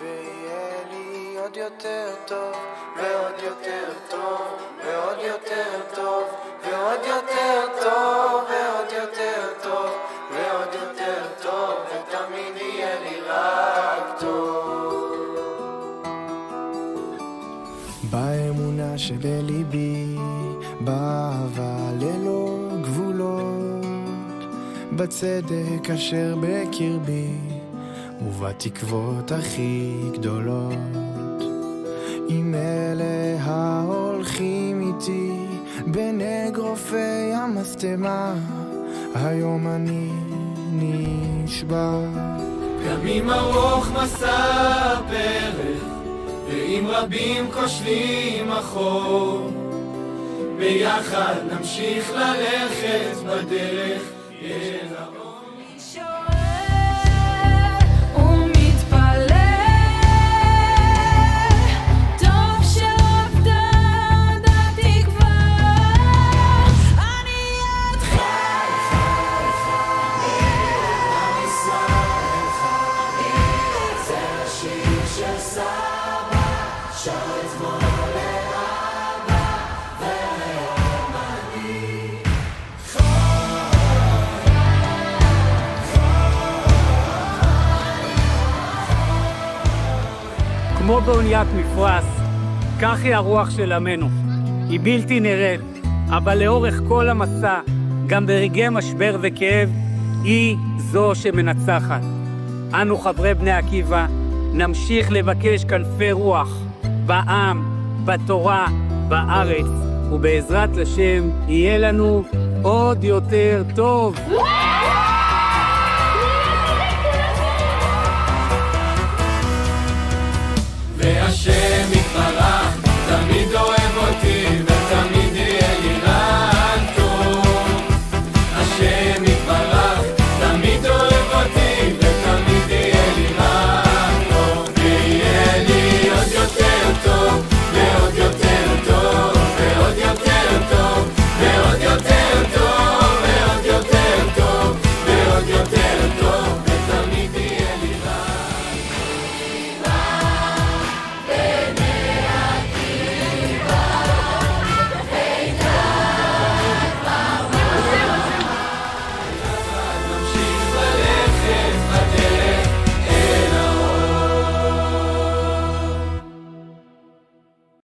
ויהיה לי עוד יותר טוב, ועוד יותר טוב, ועוד יותר טוב, ועוד יותר טוב, ועוד יותר טוב, ועוד יותר טוב, ותמיד יהיה לי רק טוב. באמונה שבליבי, באהבה ללא גבולות, בצדק אשר בקרבי, ובתקוות הכי גדולות. עם אלה ההולכים איתי בין אגרופי המשטמה, היום אני נשבע. גם אם ארוך מסע הפרך, ואם רבים כושלים אחור, ביחד נמשיך ללכת בדרך אל האור. כמו באוניית מפרש, כך היא הרוח של עמנו. היא בלתי נראית, אבל לאורך כל המסע, גם ברגעי משבר וכאב, היא זו שמנצחת. אנו חברי בני עקיבא, נמשיך לבקש כנפי רוח, בעם, בתורה, בארץ, ובעזרת השם יהיה לנו עוד יותר טוב.